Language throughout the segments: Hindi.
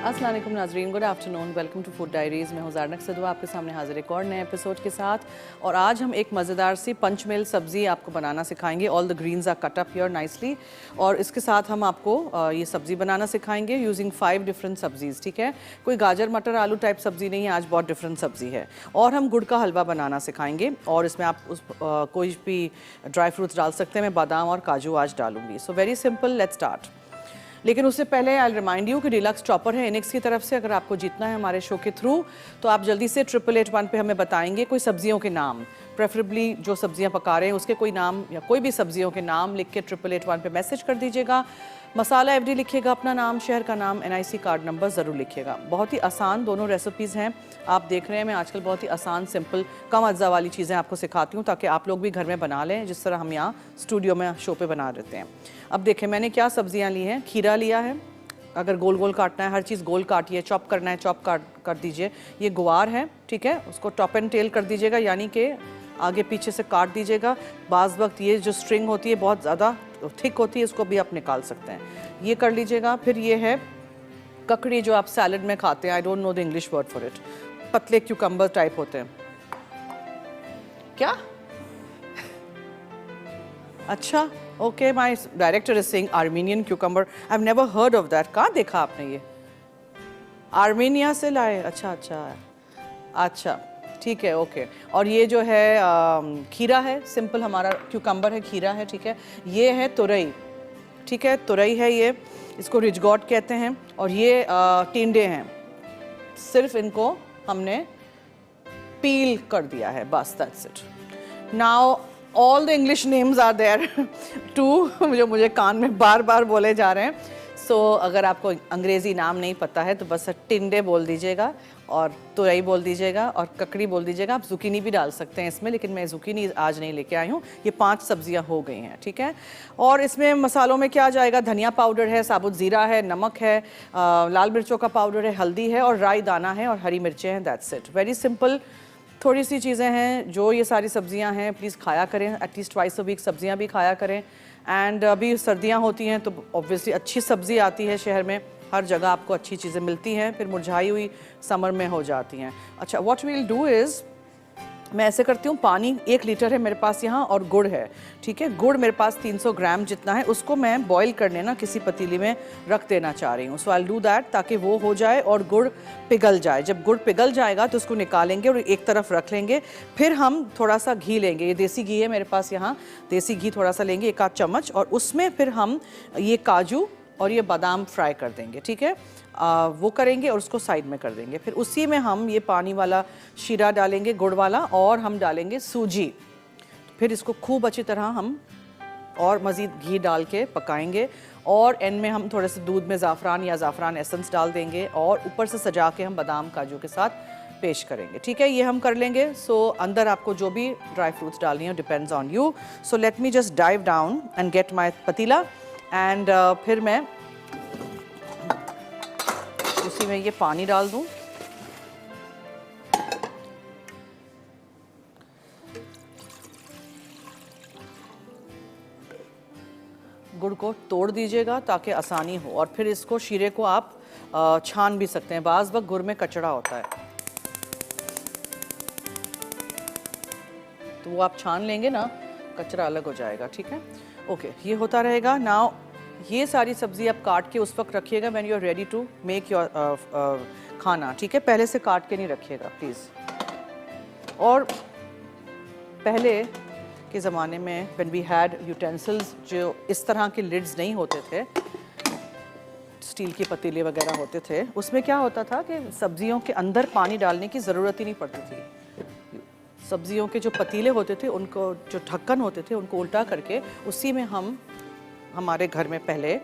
अस्सलाम वालेकुम नाज़रीन, good afternoon, welcome to Food Diaries. मैं हूँ ज़ारनक सदवा आपके सामने हाजिर एक और नए एपिसोड के साथ। और आज हम एक मज़ेदार सी पंचमेल सब्ज़ी आपको बनाना सिखाएंगे। All the greens are cut up here nicely. और इसके साथ हम आपको ये सब्ज़ी बनाना सिखाएंगे यूजिंग 5 डिफरेंट सब्ज़ीज़। ठीक है, कोई गाजर मटर आलू टाइप सब्ज़ी नहीं है, आज बहुत डिफरेंट सब्ज़ी है। और हम गुड़ का हलवा बनाना सिखाएंगे और इसमें आप कोई भी ड्राई फ्रूट्स डाल सकते हैं। मैं बादाम और काजू आज डालूंगी। So very simple, let's start. लेकिन उससे पहले आई रिमाइंड यू कि डीलक्स टॉपर है इनिक्स की तरफ से। अगर आपको जीतना है हमारे शो के थ्रू तो आप जल्दी से 8881 पे हमें बताएंगे कोई सब्जियों के नाम, प्रेफरेबली जो सब्जियां पका रहे हैं उसके कोई नाम या कोई भी सब्जियों के नाम लिख के 8881 पे मैसेज कर दीजिएगा। मसाला एफडी लिखिएगा, अपना नाम, शहर का नाम, एनआईसी कार्ड नंबर ज़रूर लिखिएगा। बहुत ही आसान दोनों रेसिपीज़ हैं। आप देख रहे हैं मैं आजकल बहुत ही आसान सिंपल कम अज्जा वाली चीज़ें आपको सिखाती हूँ ताकि आप लोग भी घर में बना लें जिस तरह हम यहाँ स्टूडियो में शो पे बना देते हैं। अब देखें मैंने क्या सब्जियाँ ली हैं। खीरा लिया है, अगर गोल गोल काटना है हर चीज़ गोल काटिए, चॉप करना है चॉप कर दीजिए। ये गुआर है, ठीक है, उसको टॉप एंड टेल कर दीजिएगा, यानी कि आगे पीछे से काट दीजिएगा। बाज़ वक्त ये जो स्ट्रिंग होती है बहुत ज़्यादा थिक होती है, इसको भी आप निकाल सकते हैं, ये कर लीजिएगा। फिर ये है ककड़ी जो आप सैलड में खाते हैं, I don't know the English word for it, पतले क्यूकम्बर टाइप होते हैं। क्या? अच्छा, okay, my director is saying Armenian cucumber, I have never heard of that. कहाँ देखा आपने ये? आर्मेनिया से लाए? अच्छा अच्छा अच्छा, ठीक है, ओके। और ये जो है खीरा है, सिंपल हमारा क्यूकम्बर है, खीरा है, ठीक है। ये है तुरई, ठीक है, तुरई है ये, इसको रिजगॉट कहते हैं। और ये टिंडे हैं, सिर्फ इनको हमने पील कर दिया है, बस, that's it. Now all the English names are there too, जो मुझे कान में बार बार बोले जा रहे हैं। सो अगर आपको अंग्रेज़ी नाम नहीं पता है तो बस टिंडे बोल दीजिएगा और तुरई बोल दीजिएगा और ककड़ी बोल दीजिएगा। आप जुकीनी भी डाल सकते हैं इसमें, लेकिन मैं जुकीनी आज नहीं लेके आई हूँ। ये 5 सब्जियाँ हो गई हैं, ठीक है। और इसमें मसालों में क्या जाएगा? धनिया पाउडर है, साबुत ज़ीरा है, नमक है, लाल मिर्चों का पाउडर है, हल्दी है और राई दाना है और हरी मिर्चें हैं, दैट्स इट। वेरी सिंपल, थोड़ी सी चीज़ें हैं। जो ये सारी सब्जियां हैं प्लीज़ खाया करें, एटलीस्ट ट्वाइस अ वीक सब्जियां भी खाया करें। एंड अभी सर्दियां होती हैं तो ऑब्वियसली अच्छी सब्ज़ी आती है शहर में, हर जगह आपको अच्छी चीज़ें मिलती हैं, फिर मुरझाई हुई समर में हो जाती हैं। अच्छा, what we will do is, मैं ऐसे करती हूँ, पानी 1 लीटर है मेरे पास यहाँ और गुड़ है, ठीक है। गुड़ मेरे पास 300 ग्राम जितना है, उसको मैं बॉईल करने ना किसी पतीली में रख देना चाह रही हूँ। सो आई विल डू दैट ताकि वो हो जाए और गुड़ पिघल जाए। जब गुड़ पिघल जाएगा तो उसको निकालेंगे और एक तरफ रख लेंगे। फिर हम थोड़ा सा घी लेंगे, ये देसी घी है मेरे पास यहाँ, देसी घी थोड़ा सा लेंगे, 1 आध चम्मच, और उसमें फिर हम ये काजू और ये बादाम फ्राई कर देंगे, ठीक है। वो करेंगे और उसको साइड में कर देंगे। फिर उसी में हम ये पानी वाला शीरा डालेंगे, गुड़ वाला, और हम डालेंगे सूजी। फिर इसको खूब अच्छी तरह हम और मज़ीद घी डाल के पकाएंगे। और एंड में हम थोड़े से दूध में ज़ाफ़रान या ज़ाफ़रान एसेंस डाल देंगे और ऊपर से सजा के हम बादाम काजू के साथ पेश करेंगे, ठीक है। ये हम कर लेंगे। सो अंदर आपको जो भी ड्राई फ्रूट्स डालनी है depends on you. So let me just dive down and get my पतीला एंड फिर मैं उसी में ये पानी डाल दूं। गुड़ को तोड़ दीजिएगा ताकि आसानी हो, और फिर इसको शीरे को आप छान भी सकते हैं, बाज़ वक्त गुड़ में कचड़ा होता है तो वो आप छान लेंगे ना, कचरा अलग हो जाएगा, ठीक है। ओके, ये होता रहेगा। नाउ ये सारी सब्ज़ी आप काट के उस वक्त रखिएगा when you are ready to make your खाना, ठीक है। पहले से काट के नहीं रखिएगा प्लीज़। और पहले के ज़माने में व्हेन वी हैड यूटेंसिल्स, जो इस तरह के लिड्स नहीं होते थे, स्टील के पतीले वगैरह होते थे, उसमें क्या होता था कि सब्जियों के अंदर पानी डालने की ज़रूरत ही नहीं पड़ती थी। सब्जियों के जो पतीले होते थे, उनको जो ढक्कन होते थे, उनको उल्टा करके उसी में हम, हमारे घर में पहले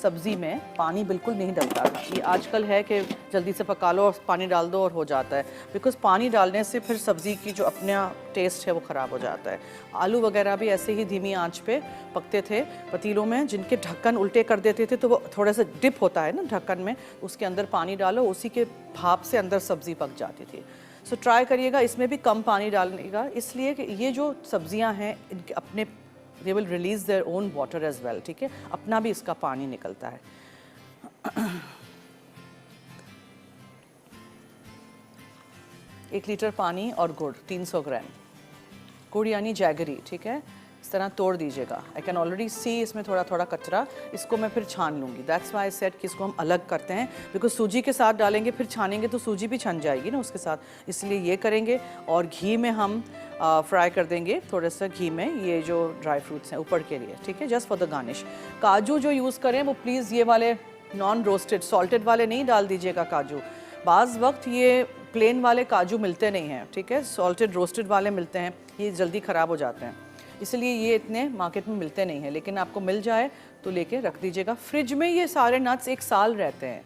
सब्ज़ी में पानी बिल्कुल नहीं डलता था। ये आजकल है कि जल्दी से पका लो और पानी डाल दो और हो जाता है, बिकॉज़ पानी डालने से फिर सब्ज़ी की जो अपना टेस्ट है वो ख़राब हो जाता है। आलू वगैरह भी ऐसे ही धीमी आंच पे पकते थे पतीलों में, जिनके ढक्कन उल्टे कर देते थे तो वो थोड़ा सा डिप होता है ना ढक्कन में, उसके अंदर पानी डालो, उसी के भाप से अंदर सब्ज़ी पक जाती थी। सो ट्राई करिएगा इसमें भी कम पानी डालने का, इसलिए कि ये जो सब्ज़ियाँ हैं इनके अपने they will release their own water as well, ठीक है, अपना भी इसका पानी निकलता है। 1 लीटर पानी और गुड़ 300 ग्राम, गुड़ यानी जैगरी, ठीक है। इस तरह तोड़ दीजिएगा। आई कैन ऑलरेडी सी इसमें थोड़ा थोड़ा कचरा, इसको मैं फिर छान लूँगी। दैट्स वाई सेट कि इसको हम अलग करते हैं, बिकॉज सूजी के साथ डालेंगे फिर छानेंगे तो सूजी भी छन जाएगी ना उसके साथ, इसलिए ये करेंगे। और घी में हम फ्राई कर देंगे थोड़ा सा घी में ये जो ड्राई फ्रूट्स हैं ऊपर के लिए, ठीक है, जस्ट फॉर द गार्निश। काजू जो यूज़ करें वो प्लीज़ ये वाले नॉन रोस्टेड सॉल्टेड वाले नहीं डाल दीजिएगा काजू। बाज़ वक्त ये प्लेन वाले काजू मिलते नहीं हैं, ठीक है, सॉल्टेड रोस्टेड वाले मिलते हैं, ये जल्दी ख़राब हो जाते हैं, इसलिए ये इतने मार्केट में मिलते नहीं हैं। लेकिन आपको मिल जाए तो लेके रख दीजिएगा फ्रिज में। ये सारे नट्स 1 साल रहते हैं।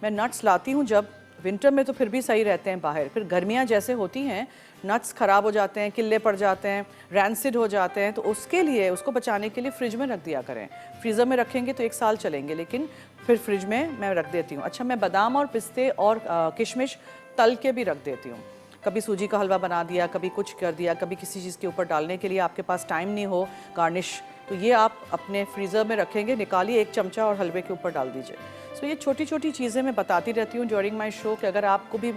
मैं नट्स लाती हूँ जब विंटर में तो फिर भी सही रहते हैं बाहर, फिर गर्मियाँ जैसे होती हैं नट्स ख़राब हो जाते हैं, किल्ले पड़ जाते हैं, रैंसिड हो जाते हैं, तो उसके लिए उसको बचाने के लिए फ्रिज में रख दिया करें। फ्रीज़र में रखेंगे तो 1 साल चलेंगे, लेकिन फिर फ्रिज में मैं रख देती हूँ। अच्छा, मैं बादाम और पिस्ते और किशमिश तल के भी रख देती हूँ। कभी सूजी का हलवा बना दिया, कभी कुछ कर दिया, कभी किसी चीज़ के ऊपर डालने के लिए आपके पास टाइम नहीं हो गार्निश, तो ये आप अपने फ्रीज़र में रखेंगे, निकालिए 1 चमचा और हलवे के ऊपर डाल दीजिए। सो ये छोटी छोटी चीज़ें मैं बताती रहती हूँ ड्यूरिंग माई शो कि अगर आपको भी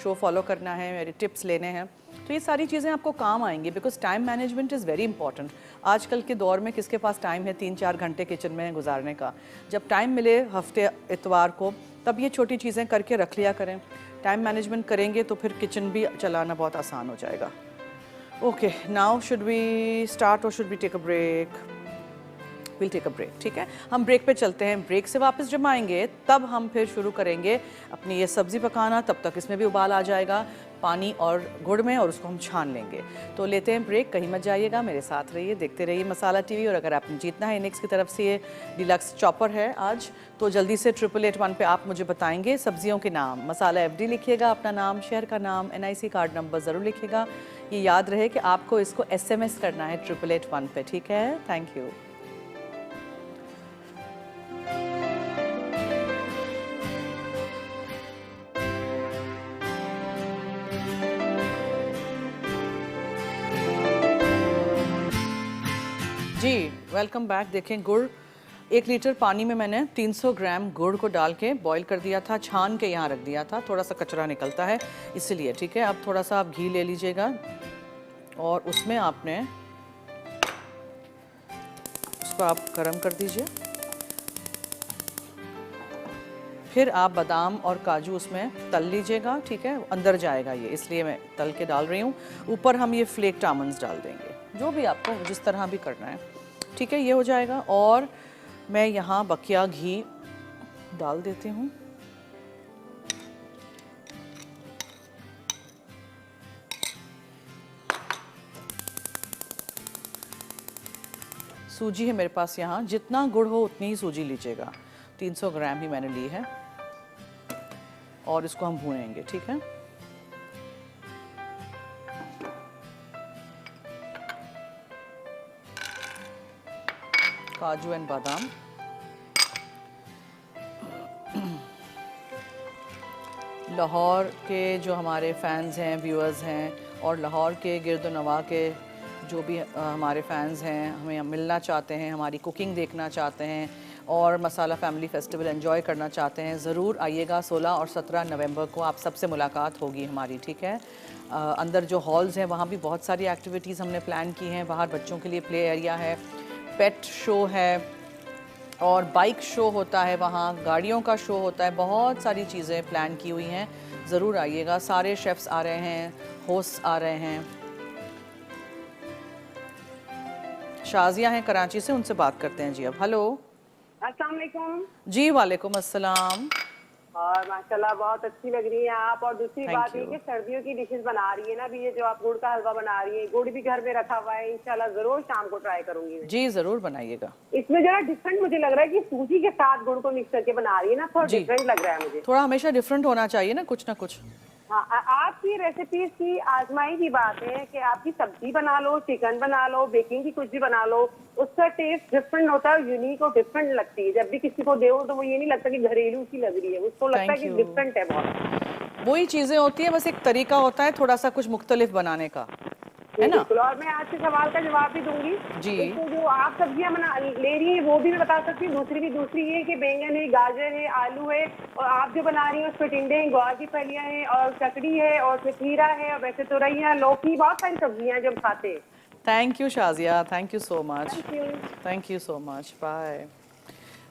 शो फॉलो करना है, मेरे टिप्स लेने हैं, तो ये सारी चीज़ें आपको काम आएंगी, because time management is very important. आजकल के दौर में किसके पास टाइम है 3-4 घंटे किचन में गुजारने का। जब टाइम मिले हफ्ते इतवार को, तब ये छोटी चीज़ें करके रख लिया करें। टाइम मैनेजमेंट करेंगे तो फिर किचन भी चलाना बहुत आसान हो जाएगा। Okay, now should we start और should we take a break? Will take a break, ठीक है, हम ब्रेक पे चलते हैं। ब्रेक से वापस जब आएंगे तब हम फिर शुरू करेंगे अपनी ये सब्ज़ी पकाना। तब तक इसमें भी उबाल आ जाएगा पानी और गुड़ में, और उसको हम छान लेंगे। तो लेते हैं ब्रेक, कहीं मत जाइएगा, मेरे साथ रहिए, देखते रहिए मसाला टीवी। और अगर आपने जीतना है इनिक्स की तरफ से ये डिलक्स चॉपर है आज, तो जल्दी से 8881 पे आप मुझे बताएंगे सब्जियों के नाम। मसाला FD लिखिएगा, अपना नाम, शहर का नाम, NIC कार्ड नंबर ज़रूर लिखिएगा। ये याद रहे कि आपको इसको SMS करना है 8881 पे, ठीक है। Thank you. जी वेलकम बैक। देखें गुड़ 1 लीटर पानी में मैंने 300 ग्राम गुड़ को डाल के बॉईल कर दिया था, छान के यहाँ रख दिया था, थोड़ा सा कचरा निकलता है इसलिए, ठीक है। अब थोड़ा सा आप घी ले लीजिएगा और उसमें आपने उसको आप गरम कर दीजिए। फिर आप बादाम और काजू उसमें तल लीजिएगा, ठीक है, अंदर जाएगा ये, इसलिए मैं तल के डाल रही हूँ। ऊपर हम ये फ्लेक्ड आमंड्स डाल देंगे, जो भी आपको जिस तरह भी करना है, ठीक है, ये हो जाएगा। और मैं यहाँ बकिया घी डाल देती हूँ। सूजी है मेरे पास यहाँ, जितना गुड़ हो उतनी ही सूजी लीजिएगा, 300 ग्राम ही मैंने ली है। और इसको हम भूनेंगे, ठीक है। काजू एंड बादाम, लाहौर के जो हमारे फैंस हैं, व्यूअर्स हैं, और लाहौर के गिरदोनवा के जो भी हमारे फैंस हैं, हमें मिलना चाहते हैं, हमारी कुकिंग देखना चाहते हैं और मसाला फैमिली फेस्टिवल एंजॉय करना चाहते हैं, ज़रूर आइएगा। 16 और 17 नवंबर को आप सबसे मुलाकात होगी हमारी, ठीक है। अंदर जो हॉल्स हैं वहाँ भी बहुत सारी एक्टिविटीज़ हमने प्लान की हैं। बाहर बच्चों के लिए प्ले एरिया है, पेट शो है और बाइक शो होता है, वहाँ गाड़ियों का शो होता है, बहुत सारी चीज़ें प्लान की हुई हैं, ज़रूर आइएगा। सारे शेफ्स आ रहे हैं, होस्ट आ रहे हैं। शाजिया हैं कराची से, उनसे बात करते हैं जी अब। हेलो, अस्सलाम वालेकुम। जी वालेकुम अस्सलाम। और माशाल्लाह बहुत अच्छी लग रही है आप। और दूसरी Thank बात ये you. कि सर्दियों की डिशेस बना रही है ना अभी, ये जो आप गुड़ का हलवा बना रही है, गुड़ भी घर में रखा हुआ है, इंशाल्लाह जरूर शाम को ट्राई करूंगी मैं। जी ज़रूर बनाइएगा। इसमें जरा डिफरेंट मुझे लग रहा है कि सूजी के साथ गुड़ को मिक्स करके बना रही है ना, थोड़ा जी। डिफरेंट लग रहा है मुझे। थोड़ा हमेशा डिफरेंट होना चाहिए ना, कुछ ना कुछ। हाँ, आपकी रेसिपीज की आजमाई की बात है कि आपकी सब्जी बना लो, चिकन बना लो, बेकिंग की कुछ भी बना लो, उसका टेस्ट डिफरेंट होता है, यूनिक और डिफरेंट लगती है। जब भी किसी को दो तो वो ये नहीं लगता कि घरेलू सी लग रही है, उसको लगता है Thank कि you. डिफरेंट है बहुत। वही चीज़ें होती हैं, बस एक तरीका होता है थोड़ा सा कुछ मुख्तलिफ बनाने का। है ना? बिल्कुल, और मैं आज के सवाल का जवाब भी दूंगी। जी। तो जो आप सब्जियां ले रही हैं वो भी मैं बता सकती हूँ। दूसरी ये कि बैंगन है, गाजर है, आलू है, और आप जो बना रही हैं उसमें टिंडे हैं, ग्वार की फलियां हैं, और ककड़ी है, और फिर खीरा है, और वैसे तुरैया, लौकी, बहुत सारी सब्जियां हैं जो हम खाते हैं। Thank you Shazia, thank you so much, thank you. Thank you so much, bye.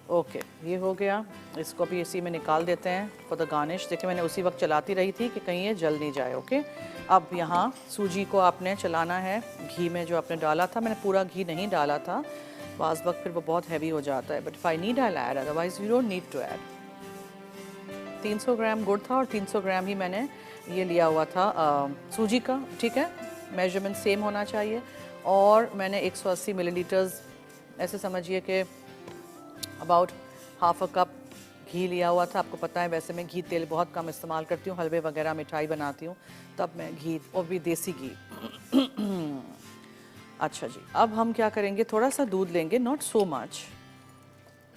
Okay, ये हो गया। इसको भी इसी में निकाल देते हैं फॉर द गार्निश। देखिए मैंने उसी वक्त चलाती रही थी कि कहीं ये जल नहीं जाए। ओके, अब यहाँ सूजी को आपने चलाना है घी में जो आपने डाला था। मैंने पूरा घी नहीं डाला था, बाज़ वक्त फिर वो बहुत हैवी हो जाता है, but if I need I add, otherwise you don't need to add. 300 gram गुड़ था और 300 ग्राम ही मैंने ये लिया हुआ था सूजी का, ठीक है, मेजरमेंट सेम होना चाहिए। और मैंने 180 मिलीलीटर्स, ऐसे समझिए कि अबाउट हाफ अ कप घी लिया हुआ था। आपको पता है वैसे मैं घी तेल बहुत कम इस्तेमाल करती हूँ, हलवे वगैरह मिठाई बनाती हूँ तब मैं घी, और भी देसी घी। अच्छा जी, अब हम क्या करेंगे, थोड़ा सा दूध लेंगे, नॉट सो मच,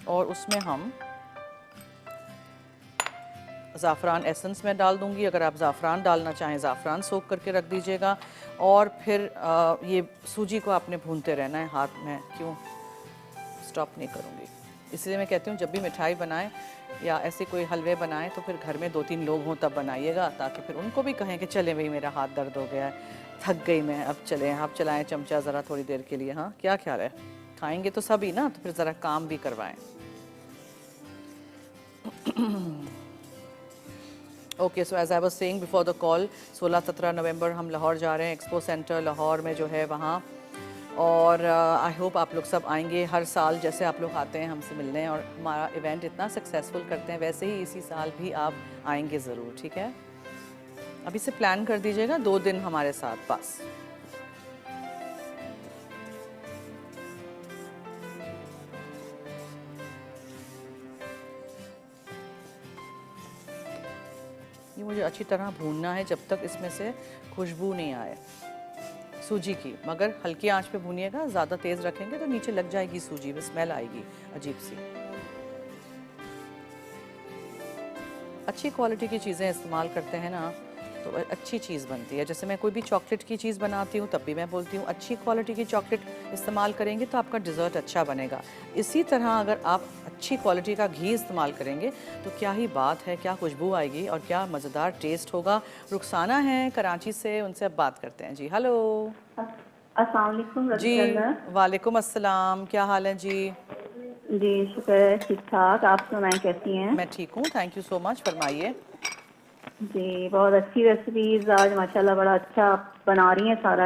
और उसमें हम ज़ाफ़रान एसेंस में डाल दूंगी। अगर आप ज़ाफ़रान डालना चाहें ज़ाफ़रान सोख करके रख दीजिएगा। और फिर ये सूजी को आपने भूनते रहना है हाथ में, क्यों स्टॉप नहीं करूँगी। इसलिए मैं कहती हूँ जब भी मिठाई बनाएं या ऐसे कोई हलवे बनाएं तो फिर घर में 2-3 लोग हों तब बनाइएगा, ताकि फिर उनको भी कहें कि चले भाई मेरा हाथ दर्द हो गया है, थक गई मैं, अब चलें, आप चलाएं चमचा ज़रा थोड़ी देर के लिए। हाँ, क्या ख्याल है? खाएंगे तो सभी ना, तो फिर ज़रा काम भी करवाएं। Okay, so as I was saying before the call, 16-17 नवंबर हम लाहौर जा रहे हैं, एक्सपो सेंटर लाहौर में जो है वहाँ। और आई होप आप लोग सब आएंगे। हर साल जैसे आप लोग आते हैं हमसे मिलने और हमारा इवेंट इतना सक्सेसफुल करते हैं, वैसे ही इसी साल भी आप आएंगे ज़रूर, ठीक है? अभी से प्लान कर दीजिएगा 2 दिन हमारे साथ बस। ये मुझे अच्छी तरह भूनना है जब तक इसमें से खुशबू नहीं आए सूजी की, मगर हल्की आंच पे भूनिएगा, ज़्यादा तेज़ रखेंगे तो नीचे लग जाएगी सूजी, में स्मेल आएगी अजीब सी। अच्छी क्वालिटी की चीज़ें इस्तेमाल करते हैं ना तो अच्छी चीज़ बनती है। जैसे मैं कोई भी चॉकलेट की चीज़ बनाती हूँ तब भी मैं बोलती हूँ अच्छी क्वालिटी की चॉकलेट इस्तेमाल करेंगे तो आपका डिज़र्ट अच्छा बनेगा। इसी तरह अगर आप अच्छी क्वालिटी का घी इस्तेमाल करेंगे तो क्या ही बात है, क्या खुशबू आएगी और क्या मज़ेदार टेस्ट होगा। रुखसाना है कराची से, उनसे अब बात करते हैं जी। हेलो अस्सलाम वालेकुम जी। वालेकुम अस्सलाम, क्या हाल है जी? जी शुक्र है, ठीक ठाक। आप सुनाएं कैसी हैं? मैं ठीक हूँ, थैंक यू सो मच, फरमाइए। जी बहुत अच्छी रेसिपीज आज माशाल्लाह बड़ा अच्छा बना रही हैं सारा।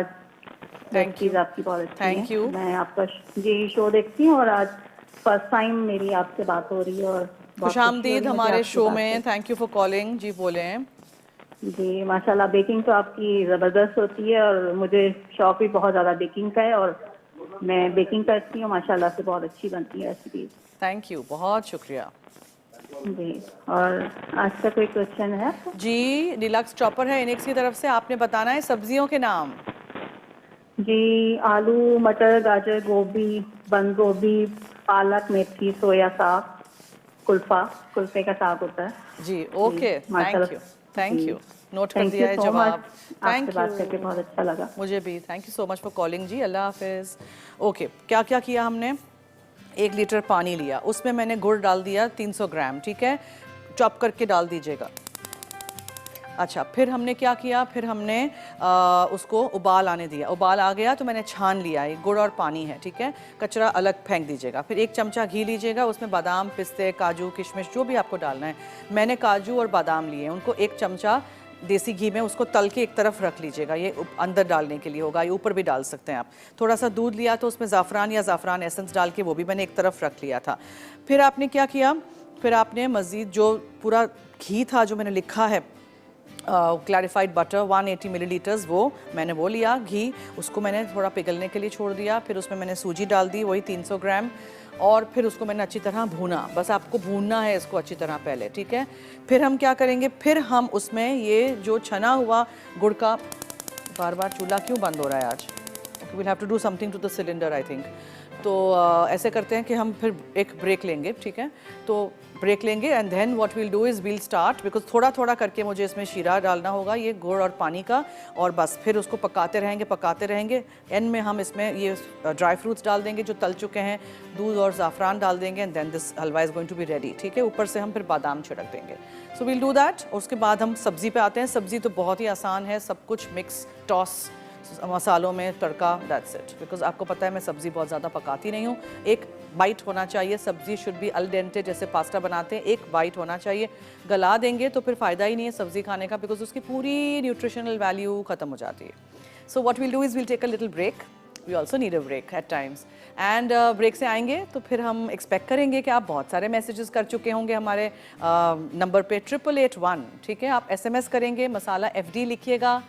रेसिपीज आपकी बहुत अच्छी थैंक हैं। यू। मैं आपका जी शो देखती हूँ और आज फर्स्ट टाइम मेरी आपसे बात हो रही है और बहुत खुश खुशी हो रही आमदीद है मुझे हमारे आपसे शो बात में, थैंक यू फॉर कॉलिंग जी, बोले हैं। करके। जी माशाल्लाह बेकिंग तो आपकी ज़बरदस्त होती है और मुझे शौक भी बहुत ज़्यादा बेकिंग का है और मैं बेकिंग करती हूँ, माशाल्लाह से बहुत अच्छी बनती है रेसिपीज। थैंक यू, बहुत शुक्रिया जी। और आज का कोई क्वेश्चन है आपको? जी। डिलक्स चॉपर है इनेक्स की तरफ से, आपने बताना है सब्जियों के नाम। जी आलू, मटर, गाजर, गोभी, बंद गोभी, पालक, मेथी, सोया साग, कुल्फे का साग होता है। जी ओके, थैंक यू, नोट कर दिया है सो जवाब। मच। आपसे थैंक बात करके यू, बहुत अच्छा लगा। मुझे भी thank you so much for calling ji, अल्लाह हाफिज़। ओके, क्या क्या किया हमने? 1 लीटर पानी लिया, उसमें मैंने गुड़ डाल दिया 300 ग्राम, ठीक है, चॉप करके डाल दीजिएगा। अच्छा, फिर हमने क्या किया, फिर हमने उसको उबाल आने दिया। उबाल आ गया तो मैंने छान लिया, ये गुड़ और पानी है, ठीक है, कचरा अलग फेंक दीजिएगा। फिर 1 चमचा घी लीजिएगा, उसमें बादाम, पिस्ते, काजू, किशमिश जो भी आपको डालना है, मैंने काजू और बादाम लिए, उनको 1 चमचा देसी घी में उसको तल के एक तरफ रख लीजिएगा। ये अंदर डालने के लिए होगा, ये ऊपर भी डाल सकते हैं आप। थोड़ा सा दूध लिया तो उसमें ज़ाफ़रान या ज़ाफ़रान एसेंस डाल के वो भी मैंने एक तरफ रख लिया था। फिर आपने क्या किया, फिर आपने मज़ीद जो पूरा घी था जो मैंने लिखा है क्लैरिफाइड बटर 180 मिलीलीटर्स, वो मैंने वो लिया घी, उसको मैंने थोड़ा पिघलने के लिए छोड़ दिया। फिर उसमें मैंने सूजी डाल दी, वही 300 ग्राम, और फिर उसको मैंने अच्छी तरह भूना। बस आपको भूनना है इसको अच्छी तरह पहले, ठीक है। फिर हम क्या करेंगे, फिर हम उसमें ये जो छना हुआ गुड़ का, बार बार चूल्हा क्यों बंद हो रहा है आज? Okay, will have to do something to the cylinder I think. तो ऐसे करते हैं कि हम फिर एक ब्रेक लेंगे, ठीक है। तो ब्रेक लेंगे and then what we'll do is we'll start, because थोड़ा थोड़ा करके मुझे इसमें शीरा डालना होगा, ये गुड़ और पानी का, और बस फिर उसको पकाते रहेंगे। एंड में हम इसमें ये ड्राई फ्रूट्स डाल देंगे जो तल चुके हैं, दूध और ज़ाफ़रान डाल देंगे and then this halwa is going to be ready. ठीक है, ऊपर से हम फिर बादाम छिड़क देंगे। So we'll do that. और उसके बाद हम सब्ज़ी पे आते हैं। सब्ज़ी तो बहुत ही आसान है, सब कुछ मिक्स टॉस मसालों में तड़का, दैट्स इट। बिकॉज आपको पता है मैं सब्ज़ी बहुत ज़्यादा पकाती नहीं हूँ। एक बाइट होना चाहिए, सब्ज़ी शुड बी अल डेंटे, जैसे पास्ता बनाते हैं, एक बाइट होना चाहिए। गला देंगे तो फिर फ़ायदा ही नहीं है सब्ज़ी खाने का, बिकॉज उसकी पूरी न्यूट्रिशनल वैल्यू ख़त्म हो जाती है। So what we'll do is we'll take a little break, we also need a break at times. And break से आएंगे तो फिर हम एक्सपेक्ट करेंगे कि आप बहुत सारे मैसेजेस कर चुके होंगे हमारे नंबर पे 8881। ठीक है, आप SMS करेंगे, मसाला FD लिखिएगा,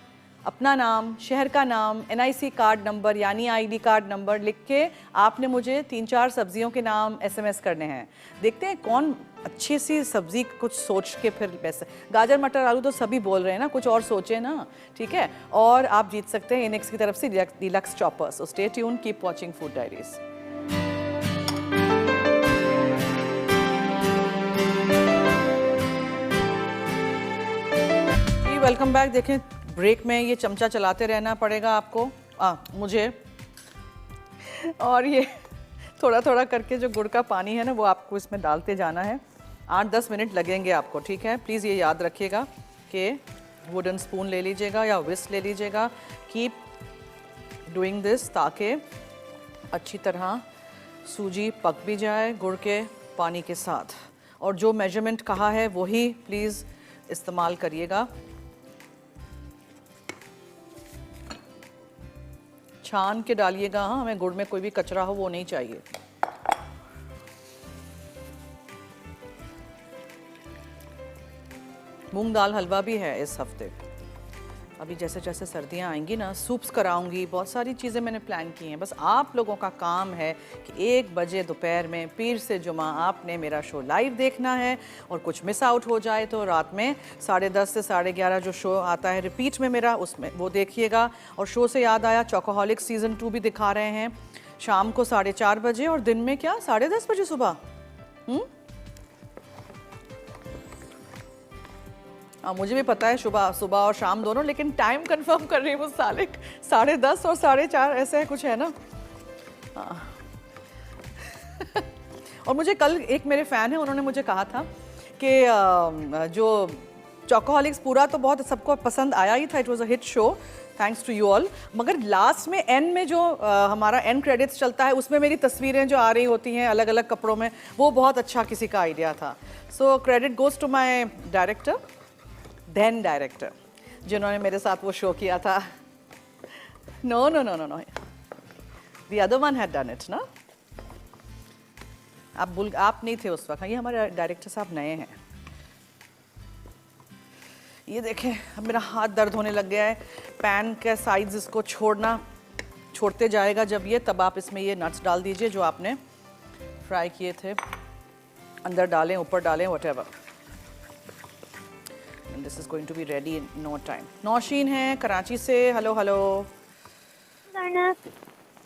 अपना नाम, शहर का नाम, NIC कार्ड नंबर यानी ID कार्ड नंबर लिख के आपने मुझे 3-4 सब्जियों के नाम SMS करने हैं। देखते हैं कौन अच्छी सी सब्जी कुछ सोच के फिर वैसे, गाजर मटर आलू तो सभी बोल रहे हैं ना, कुछ और सोचें ना। ठीक है, और आप जीत सकते हैं इनेक्स की तरफ से deluxe chopper. So stay tune, keep watching food diaries. Welcome back. देखें ब्रेक में ये चमचा चलाते रहना पड़ेगा आपको, मुझे, और ये थोड़ा थोड़ा करके जो गुड़ का पानी है ना वो आपको इसमें डालते जाना है। 8-10 मिनट लगेंगे आपको। ठीक है, प्लीज़ ये याद रखिएगा कि वुडन स्पून ले लीजिएगा या विस्क ले लीजिएगा। कीप डूइंग दिस ताकि अच्छी तरह सूजी पक भी जाए गुड़ के पानी के साथ। और जो मेजरमेंट कहा है वही प्लीज़ इस्तेमाल करिएगा। छान के डालिएगा, हाँ, हमें गुड़ में कोई भी कचरा हो वो नहीं चाहिए। मूंग दाल हलवा भी है इस हफ्ते। अभी जैसे जैसे सर्दियाँ आएंगी ना, सूप्स कराऊंगी, बहुत सारी चीज़ें मैंने प्लान की हैं। बस आप लोगों का काम है कि 1 बजे दोपहर में पीर से जुमा आपने मेरा शो लाइव देखना है, और कुछ मिस आउट हो जाए तो रात में 10:30 से 11:30 जो शो आता है रिपीट में मेरा, उसमें वो देखिएगा। और शो से याद आया, चॉकोहॉलिक सीज़न 2 भी दिखा रहे हैं शाम को 4:30 बजे, और दिन में क्या 10:30 बजे सुबह। मुझे भी पता है सुबह और शाम दोनों, लेकिन टाइम कंफर्म कर रही हूँ सालिक, 10:30 और 4:30 ऐसे कुछ है ना। और मुझे कल एक मेरे फ़ैन है, उन्होंने मुझे कहा था कि जो चॉकोहॉलिक्स पूरा तो बहुत सबको पसंद आया ही था, it was a hit show, thanks to you all, मगर लास्ट में एंड में जो हमारा एंड क्रेडिट्स चलता है उसमें मेरी तस्वीरें जो आ रही होती हैं अलग अलग कपड़ों में, वो बहुत अच्छा किसी का आइडिया था। So credit goes to my director, then director, जिन्होंने मेरे साथ वो शो किया था। No no no no no, the other one had done it ना। आप नहीं थे उस वक्त। ये हमारे डायरेक्टर साहब नए हैं। ये देखें, अब मेरा हाथ दर्द होने लग गया है। पैन के साइड्स इसको छोड़ते जाएगा जब ये, तब आप इसमें ये नट्स डाल दीजिए जो आपने फ्राई किए थे, अंदर डालें, ऊपर डालें, whatever. And this is going to be ready in no time. Nausheen है कराची से। Hello hello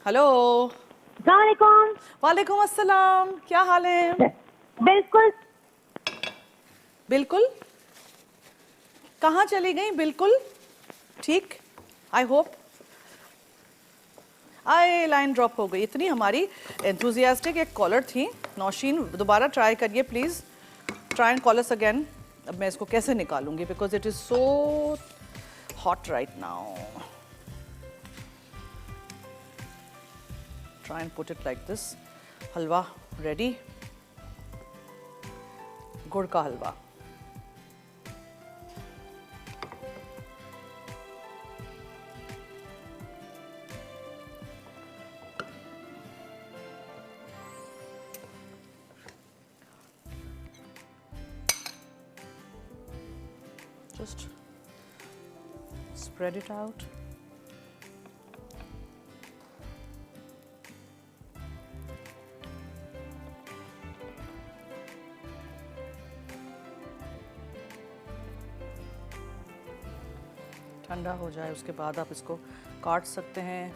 hello. अस्सलामुअलैकुम। वालेकुम अस्सलाम, क्या हाल है? बिल्कुल बिल्कुल। कहाँ चली गई? बिल्कुल ठीक, I hope. I line drop हो गई। इतनी हमारी एंथुजियास्टिक एक कॉलर थी। नौशीन दोबारा ट्राई करिए please, try and call us again. अब मैं इसको कैसे निकालूंगी, because it is so hot right now. Try and put it like this. Halwa ready, गुड़ का हलवा। Just spread it out. ठंडा हो जाए उसके बाद आप इसको काट सकते हैं,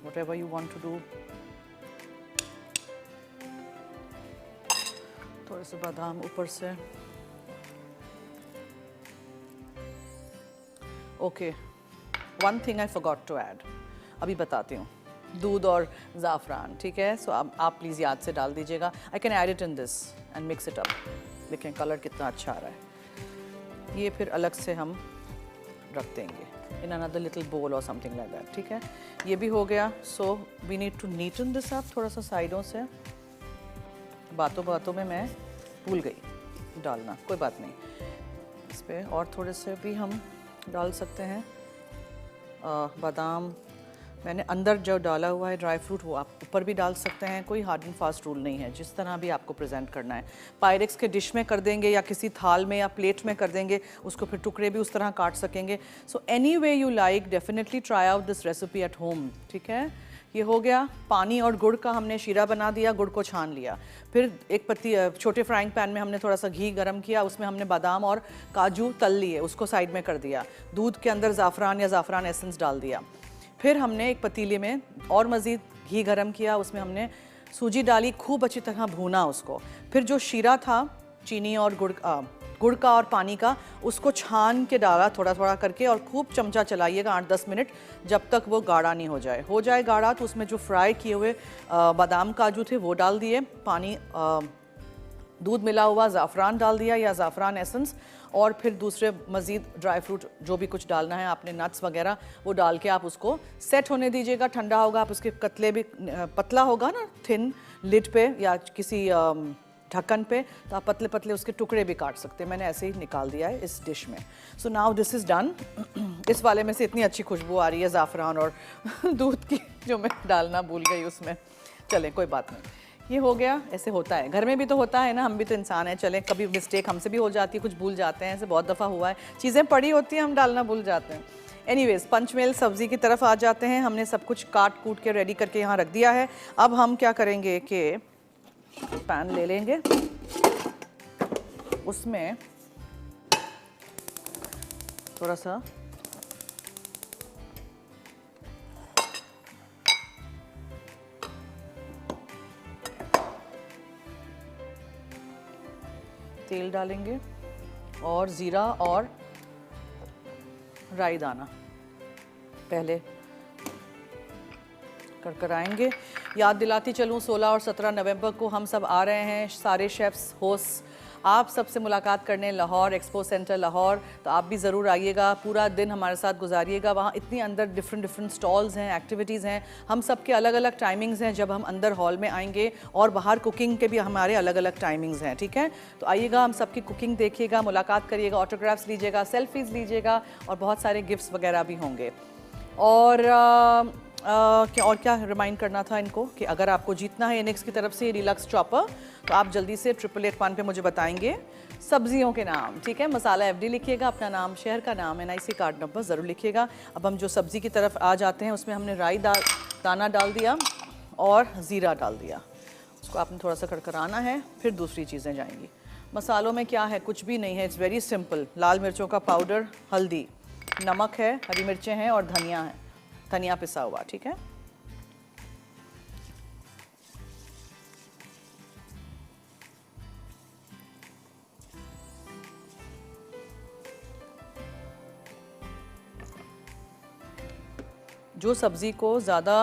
whatever you want to do. थोड़े थोड़े से बादाम ऊपर से। Okay, one thing I forgot to add, अभी बताती हूँ, दूध और ज़ाफ़रान, ठीक है। सो आप प्लीज़ याद से डाल दीजिएगा। I can add it in this and mix it up. देखें कलर कितना अच्छा आ रहा है। ये फिर अलग से हम रख देंगे इन अनदर लिटिल बोल और समथिंग लाइक दैट, ठीक है। ये भी हो गया। So we need to neaten this up थोड़ा सा साइडों से। बातों बातों में मैं भूल गई डालना, कोई बात नहीं। इस पर और थोड़े से भी हम डाल सकते हैं बादाम। मैंने अंदर जो डाला हुआ है ड्राई फ्रूट वो आप ऊपर भी डाल सकते हैं, कोई हार्ड एंड फास्ट रूल नहीं है, जिस तरह भी आपको प्रेजेंट करना है। पायरेक्स के डिश में कर देंगे या किसी थाल में या प्लेट में कर देंगे, उसको फिर टुकड़े भी उस तरह काट सकेंगे। So any way you like, definitely try out this recipe at home, ठीक है। ये हो गया। पानी और गुड़ का हमने शीरा बना दिया, गुड़ को छान लिया। फिर एक पत्ती छोटे फ्राइंग पैन में हमने थोड़ा सा घी गरम किया, उसमें हमने बादाम और काजू तल लिए, उसको साइड में कर दिया। दूध के अंदर ज़ाफ़रान या ज़ाफ़रान एसेंस डाल दिया। फिर हमने एक पतीले में और मज़ीद घी गरम किया, उसमें हमने सूजी डाली, खूब अच्छी तरह भूना उसको। फिर जो शीरा था चीनी और गुड़ का और पानी का, उसको छान के डाला थोड़ा थोड़ा करके, और खूब चमचा चलाइएगा 8-10 मिनट, जब तक वो गाढ़ा नहीं हो जाए। हो जाए गाढ़ा तो उसमें जो फ्राई किए हुए बादाम काजू थे वो डाल दिए, पानी दूध मिला हुआ ज़ाफ़रान डाल दिया या ज़ाफ़रान एसेंस, और फिर दूसरे मज़ीद ड्राई फ्रूट जो भी कुछ डालना है आपने, नट्स वगैरह, वो डाल के आप उसको सेट होने दीजिएगा। ठंडा होगा, आप उसके कतले भी पतला होगा ना थिन लिड पे या किसी ढक्कन पे, तो आप पतले पतले उसके टुकड़े भी काट सकते हैं। मैंने ऐसे ही निकाल दिया है इस डिश में। So now this is done. इस वाले में से इतनी अच्छी खुशबू आ रही है ज़ाफ़रान और दूध की, जो मैं डालना भूल गई उसमें। चलें कोई बात नहीं, ये हो गया। ऐसे होता है, घर में भी तो होता है ना, हम भी तो इंसान हैं। चलें, कभी मिस्टेक हमसे भी हो जाती है, कुछ भूल जाते हैं, ऐसे बहुत दफ़ा हुआ है, चीज़ें पड़ी होती हैं, हम डालना भूल जाते हैं। एनीवेज, पंचमेल सब्ज़ी की तरफ आ जाते हैं। हमने सब कुछ काट कूट के रेडी करके यहाँ रख दिया है। अब हम क्या करेंगे कि पैन ले लेंगे, उसमें थोड़ा सा तेल डालेंगे और ज़ीरा और राई दाना पहले करकराएंगे। याद दिलाती चलूँ, 16 और 17 नवंबर को हम सब आ रहे हैं, सारे शेफ्स, होस्ट, आप सबसे मुलाकात करने लाहौर एक्सपो सेंटर लाहौर। तो आप भी ज़रूर आइएगा, पूरा दिन हमारे साथ गुजारिएगा। वहाँ इतनी अंदर डिफरेंट स्टॉल्स हैं, एक्टिविटीज़ हैं, हम सब के अलग अलग टाइमिंग्स हैं जब हम अंदर हॉल में आएंगे, और बाहर कुकिंग के भी हमारे अलग अलग टाइमिंग्स हैं, ठीक है। तो आइएगा, हम सबकी कुकिंग देखिएगा, मुलाकात करिएगा, ऑटोग्राफ्स लीजिएगा, सेल्फीज़ लीजिएगा, और बहुत सारे गिफ्ट्स वगैरह भी होंगे। और क्या रिमाइंड करना था इनको कि अगर आपको जीतना है इनेक्स की तरफ से डिलक्स चॉपर, तो आप जल्दी से 888 पे मुझे बताएंगे सब्जियों के नाम, ठीक है। मसाला FD लिखिएगा, अपना नाम, शहर का नाम, NIC कार्ड नंबर ज़रूर लिखिएगा। अब हम जो सब्ज़ी की तरफ आ जाते हैं, उसमें हमने राई दाना डाल दिया और ज़ीरा डाल दिया। उसको आपने थोड़ा सा कड़कड़ाना है, फिर दूसरी चीज़ें जाएंगी। मसालों में क्या है, कुछ भी नहीं है, इट्स वेरी सिंपल। लाल मिर्चों का पाउडर, हल्दी, नमक है, हरी मिर्चें हैं और धनिया है, धनिया पिसा हुआ, ठीक है। जो सब्ज़ी को ज़्यादा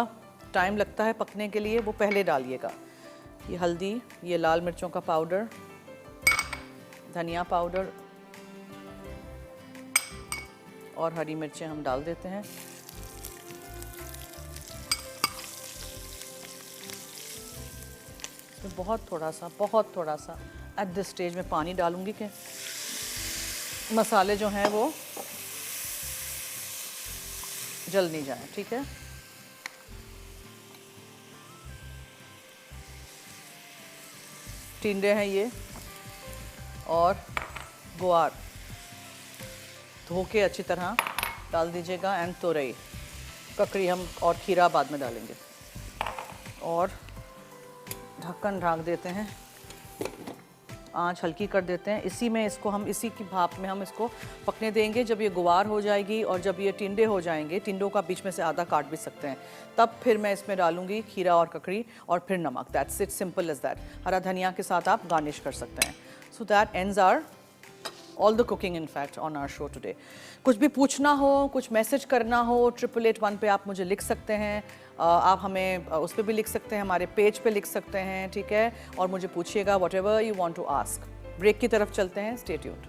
टाइम लगता है पकने के लिए, वो पहले डालिएगा। ये हल्दी, ये लाल मिर्चों का पाउडर, धनिया पाउडर और हरी मिर्चें हम डाल देते हैं। तो बहुत थोड़ा सा एट दिस स्टेज में पानी डालूंगी कि मसाले जो हैं वो जल नहीं जाए, ठीक है। टिंडे हैं ये, और गुआर धो के अच्छी तरह डाल दीजिएगा, एंड तोरई, ककड़ी हम और खीरा बाद में डालेंगे। और ढक्कन ढाक देते हैं आंच हल्की कर देते हैं। इसी में इसको हम इसी की भाप में हम इसको पकने देंगे। जब ये गुवार हो जाएगी और जब ये टिंडे हो जाएंगे, टिंडों का बीच में से आधा काट भी सकते हैं, तब फिर मैं इसमें डालूंगी खीरा और ककड़ी और फिर नमक। That's it, simple as that. हरा धनिया के साथ आप गार्निश कर सकते हैं। So that ends our all the cooking in fact on our show today. कुछ भी पूछना हो, कुछ मैसेज करना हो, 8881 पे आप मुझे लिख सकते हैं। आप हमें उस पर भी लिख सकते हैं, हमारे पेज पे लिख सकते हैं, ठीक है। और मुझे पूछिएगा whatever you want to ask. Break की तरफ चलते हैं, स्टे ट्यून्ड।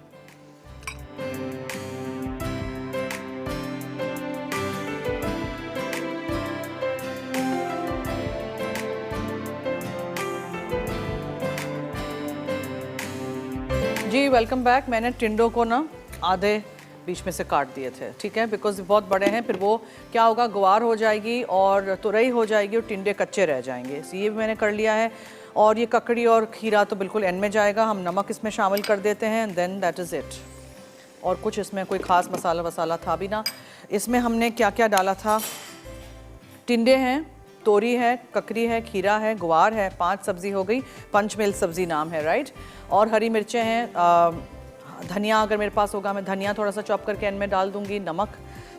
जी वेलकम बैक। मैंने टिंडों को ना आधे बीच में से काट दिए थे, ठीक है, बिकॉज बहुत बड़े हैं। फिर वो क्या होगा, गुवार हो जाएगी और तुरई हो जाएगी और टिंडे कच्चे रह जाएंगे। तो ये भी मैंने कर लिया है। और ये ककड़ी और खीरा तो बिल्कुल एंड में जाएगा। हम नमक इसमें शामिल कर देते हैं, देन दैट इज़ इट। और कुछ इसमें कोई ख़ास मसाला वसाला था भी ना। इसमें हमने क्या क्या डाला था, टिंडे हैं, तोरी है, ककड़ी है, खीरा है, गुवार है, 5 सब्ज़ी हो गई। पंचमेल सब्ज़ी नाम है, राइट। और हरी मिर्चें हैं, धनिया अगर मेरे पास होगा मैं धनिया थोड़ा सा चॉप करके एंड में डाल दूंगी। नमक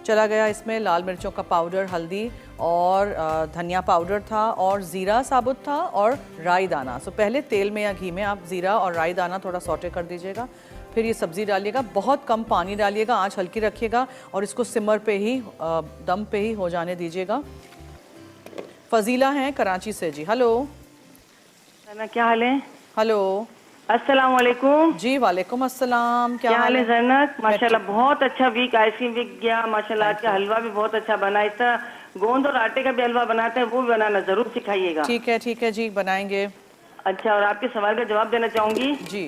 चला गया इसमें, लाल मिर्चों का पाउडर, हल्दी और धनिया पाउडर था, और ज़ीरा साबुत था, और राई दाना। सो पहले तेल में या घी में आप ज़ीरा और राई दाना थोड़ा सौटे कर दीजिएगा। फिर ये सब्ज़ी डालिएगा, बहुत कम पानी डालिएगा, आँच हल्की रखिएगा और इसको सिमर पे ही दम पे ही हो जाने दीजिएगा। फजीला हैं कराची से जी। हेलो ज़रना, क्या हाल है? हेलो, अस्सलाम वालेकुम। जी वालेकुम अस्सलाम। क्या हाल है ज़रनत? माशाल्लाह मैं बहुत अच्छा वीक, आइसक्रीम वीक गया माशाल्लाह। आज का हलवा भी बहुत अच्छा बना। इस तरह गोंद और आटे का भी हलवा बनाते हैं, वो भी बनाना जरूर सिखाइएगा। ठीक है जी, बनाएंगे। अच्छा, और आपके सवाल का जवाब देना चाहूंगी जी।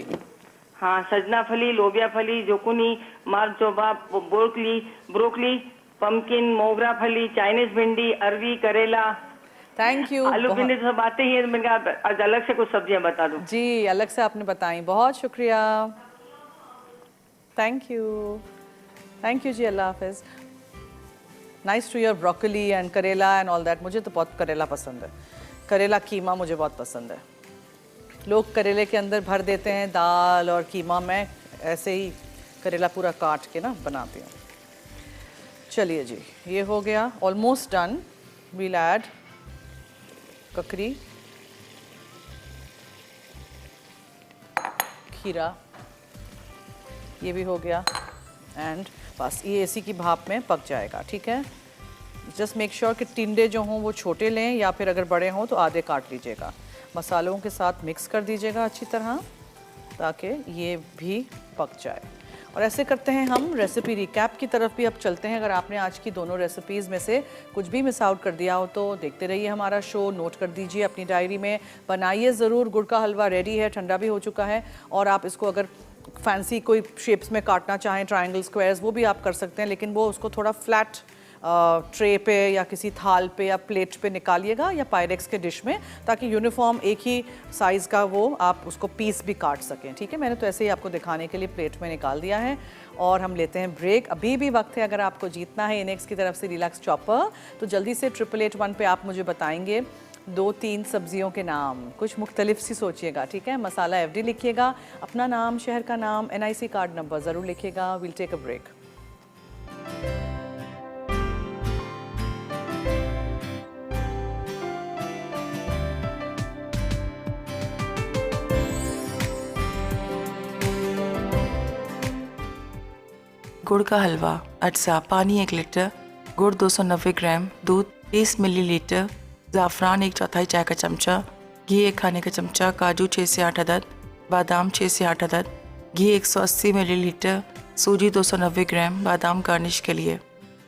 हाँ, सजना फली, लोबिया फली, जोकुनी, मार्चोबा, ब्रोकली, पम्पकिन, मोगरा फली, चाइनीज भिंडी, अरवी, करेला, थैंक यू। आलू भिंडी तो सब आते ही है। मैंने कहा आज अलग से कुछ सब्जियां बता दूं। जी अलग से आपने बताई, बहुत शुक्रिया। थैंक यू जी, अल्लाह हाफिज़। Nice to your broccoli and karela and all that. मुझे तो बहुत करेला पसंद है, करेला कीमा मुझे बहुत पसंद है। लोग करेले के अंदर भर देते हैं दाल और कीमा, मैं ऐसे ही करेला पूरा काट के ना बनाती हूँ। चलिए जी, ये हो गया, ऑलमोस्ट डन। वील ऐड ककड़ी, खीरा, ये भी हो गया, एंड बस ये इसी की भाप में पक जाएगा, ठीक है। जस्ट मेक श्योर कि टिंडे जो हों वो छोटे लें, या फिर अगर बड़े हों तो आधे काट लीजिएगा। मसालों के साथ मिक्स कर दीजिएगा अच्छी तरह, ताकि ये भी पक जाए। और ऐसे करते हैं हम रेसिपी रिकैप की तरफ भी अब चलते हैं। अगर आपने आज की दोनों रेसिपीज़ में से कुछ भी मिस आउट कर दिया हो तो देखते रहिए हमारा शो, नोट कर दीजिए अपनी डायरी में, बनाइए ज़रूर। गुड़ का हलवा रेडी है, ठंडा भी हो चुका है, और आप इसको अगर फैंसी कोई शेप्स में काटना चाहें, ट्रायंगल, स्क्वायर्स, वो भी आप कर सकते हैं, लेकिन वो उसको थोड़ा फ्लैट ट्रे पे या किसी थाल पे या प्लेट पे निकालिएगा, या पायरेक्स के डिश में, ताकि यूनिफॉर्म एक ही साइज़ का वो आप उसको पीस भी काट सकें, ठीक है। मैंने तो ऐसे ही आपको दिखाने के लिए प्लेट में निकाल दिया है। और हम लेते हैं ब्रेक। अभी भी वक्त है, अगर आपको जीतना है इनेक्स की तरफ से रिलैक्स चॉपर, तो जल्दी से 8881 पे आप मुझे बताएंगे 2-3 सब्जियों के नाम, कुछ मुख्तलिफ सी सोचिएगा, ठीक है। मसाला FD लिखिएगा, अपना नाम, शहर का नाम, NIC कार्ड नंबर ज़रूर लिखिएगा। Will take a break. गुड़ का हलवा, अज्जा, पानी 1 लीटर, गुड़ 290 ग्राम, दूध 30 मिलीलीटर, ज़ाफ़रान 1/4 चाय का चमचा, घी 1 खाने का चमचा, काजू 6 से 8 अदद, बादाम 6 से 8 अदद, घी 180 मिलीलीटर, सूजी 290 ग्राम, बादाम गार्निश के लिए।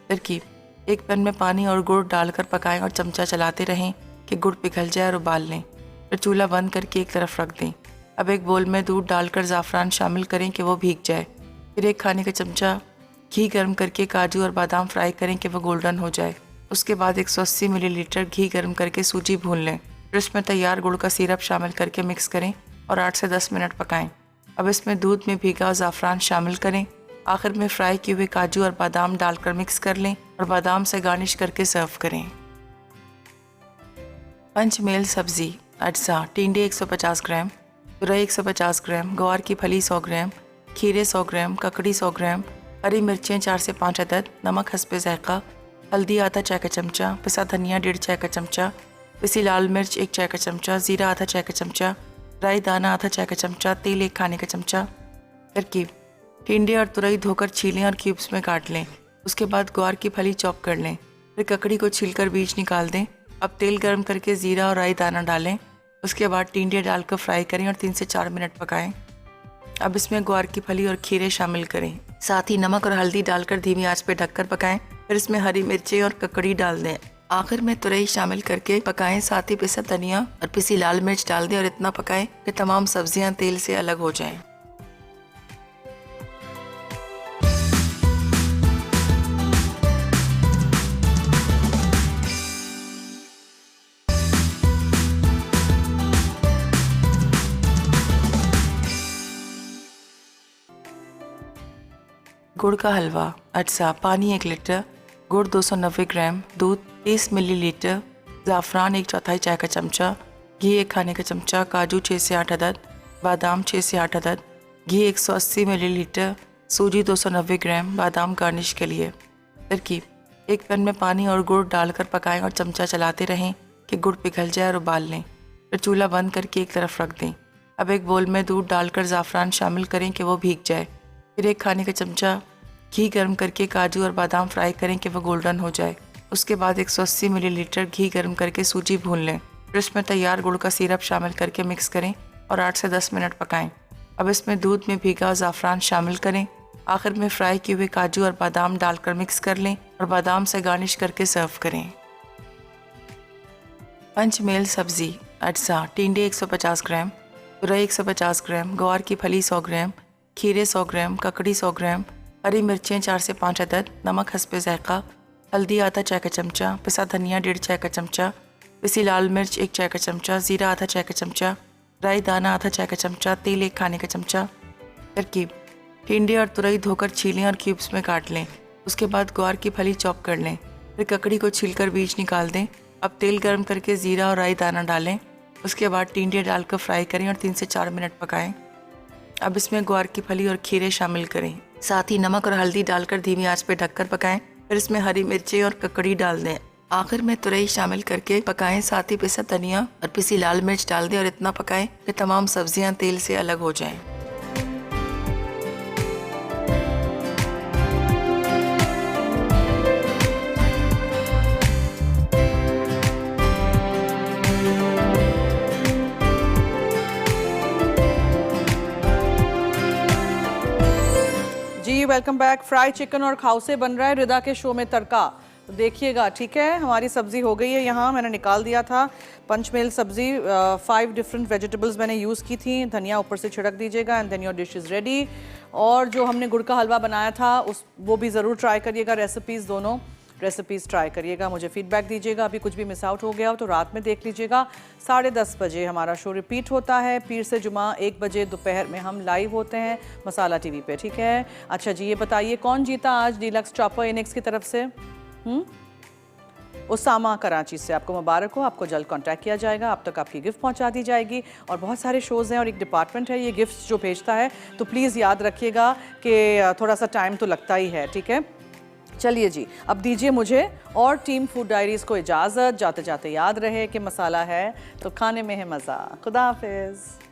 तरकीब: एक पैन में पानी और गुड़ डालकर पकाएं और चमचा चलाते रहें कि गुड़ पिघल जाए और उबाल लें। फिर चूल्हा बंद करके एक तरफ रख दें। अब एक बोल में दूध डालकर ज़ाफ़रान शामिल करें कि वो भीग जाए। फिर 1 खाने का चमचा घी गर्म करके काजू और बादाम फ्राई करें कि वह गोल्डन हो जाए। उसके बाद 180 मिलीलीटर घी गर्म करके सूजी भून लें। फिर इसमें तैयार गुड़ का सिरप शामिल करके मिक्स करें और 8 से 10 मिनट पकाएं। अब इसमें दूध में भीगा ज़ाफ़रान शामिल करें। आखिर में फ्राई किए हुए काजू और बादाम डालकर मिक्स कर लें और बादाम से गार्निश करके सर्व करें। पंचमेल सब्ज़ी, अज्जा, टिंडे 150 ग्राम, तुरई 150 ग्राम, ग्वार की फली 100 ग्राम, खीरे 100 ग्राम, ककड़ी 100 ग्राम, हरी मिर्चें 4 से 5 अदद, नमक हस्बे जायका, हल्दी आधा चाय का चमचा, पिसा धनिया 1.5 चाय का चमचा, पिसी लाल मिर्च 1 चाय का चमचा, ज़ीरा आधा चाय का चमचा, राई दाना आधा चाय का चमचा, तेल 1 खाने का चमचा। तरकीब: टिंडे और तुरई धोकर छीलें और क्यूब्स में काट लें। उसके बाद ग्वार की फली चॉप कर लें। फिर ककड़ी को छीलकर बीज निकाल दें। अब तेल गर्म करके ज़ीरा और राई दाना डालें। उसके बाद टिंडे डालकर फ्राई करें और 3 से 4 मिनट पकाएं। अब इसमें ग्वार की फली और खीरे शामिल करें। साथ ही नमक और हल्दी डालकर धीमी आंच पर ढककर पकाएं। फिर इसमें हरी मिर्चें और ककड़ी डाल दें। आखिर में तुरई शामिल करके पकाएं। साथ ही पिसा धनिया और पिसी लाल मिर्च डाल दें और इतना पकाएं कि तमाम सब्जियां तेल से अलग हो जाएं। गुड़ का हलवा। अज्जा: पानी 1 लीटर, गुड़ 290 ग्राम, दूध 30 मिलीलीटर, ज़ाफ़रान 1/4 चाय का चमचा, घी 1 खाने का चमचा, काजू 6 से 8 अदद, बादाम 6 से 8 अदद, घी 180 मिलीलीटर, सूजी 290 ग्राम, बादाम गार्निश के लिए। तरकीब: एक पैन में पानी और गुड़ डालकर पकाएं और चमचा चलाते रहें कि गुड़ पिघल जाए और उबाल लें। फिर चूल्हा बंद करके एक तरफ रख दें। अब एक बोल में दूध डालकर ज़ाफ़रान शामिल करें कि वो भीग जाए। फिर 1 खाने का चमचा घी गर्म करके काजू और बादाम फ्राई करें कि वह गोल्डन हो जाए। उसके बाद 180 मिलीलीटर घी गर्म करके सूजी भून लें। फिर इसमें तैयार गुड़ का सिरप शामिल करके मिक्स करें और 8 से 10 मिनट पकाएं। अब इसमें दूध में भीगा ज़ाफ़रान शामिल करें। आखिर में फ्राई किए हुए काजू और बादाम डालकर मिक्स कर लें और बादाम से गार्निश करके सर्व करें। पंचमेल सब्ज़ी। अज्जा: टिंडे 150 ग्राम, तुरई 150 ग्राम, ग्वार की फली 100 ग्राम, खीरे 100 ग्राम, ककड़ी 100 ग्राम, हरी मिर्चें 4 से 5 अदद, नमक हस्बे जायका, हल्दी आधा चाय का चमचा, पिसा धनिया 1.5 चाय का चमचा, पिसी लाल मिर्च 1 चाय का चमचा, ज़ीरा आधा चाय का चमचा, राई दाना आधा चाय का चमचा, तेल 1 खाने का चमचा। तरकीब: टिंडे और तुरई धोकर छीलें और क्यूब्स में काट लें। उसके बाद ग्वार की फली चॉप कर लें। फिर ककड़ी को छीलकर बीज निकाल दें। अब तेल गर्म करके ज़ीरा और राई दाना डालें। उसके बाद टिंडे डालकर फ्राई करें और 3 से 4 मिनट पकाएं। अब इसमें ग्वार की फली और खीरे शामिल करें। साथ ही नमक और हल्दी डालकर धीमी आंच पर ढककर पकाएं। फिर इसमें हरी मिर्चें और ककड़ी डाल दें। आखिर में तुरई शामिल करके पकाएं। साथ ही पिसा धनिया और पिसी लाल मिर्च डाल दें और इतना पकाएं कि तमाम सब्जियां तेल से अलग हो जाएं। जी वेलकम बैक। फ्राई चिकन और खाउसे बन रहा है रिदा के शो में तड़का, तो देखिएगा। ठीक है, हमारी सब्जी हो गई है यहाँ, मैंने निकाल दिया था पंचमेल सब्जी। 5 डिफरेंट वेजिटेबल्स मैंने यूज़ की थी। धनिया ऊपर से छिड़क दीजिएगा and then your dish is ready. और जो हमने गुड़ का हलवा बनाया था वो भी ज़रूर ट्राई करिएगा। रेसिपीज़ दोनों रेसिपीज़ ट्राई करिएगा, मुझे फीडबैक दीजिएगा। अभी कुछ भी मिस आउट हो गया हो तो रात में देख लीजिएगा। 10:30 बजे हमारा शो रिपीट होता है। पीर से जुमा 1 बजे दोपहर में हम लाइव होते हैं मसाला टीवी पे। ठीक है, अच्छा जी, ये बताइए कौन जीता आज डीलक्स चॉपर इनिक्स की तरफ से? उसामा कराची से। आपको मुबारक हो, आपको जल्द कांटेक्ट किया जाएगा, आप तक आपकी गिफ्ट पहुंचा दी जाएगी। और बहुत सारे शोज़ हैं और एक डिपार्टमेंट है ये गिफ्ट्स जो भेजता है, तो प्लीज़ याद रखिएगा कि थोड़ा सा टाइम तो लगता ही है। ठीक है, चलिए जी, अब दीजिए मुझे और टीम फूड डायरीज़ को इजाज़त। जाते जाते याद रहे कि मसाला है तो खाने में है मज़ा। खुदा हाफिज़।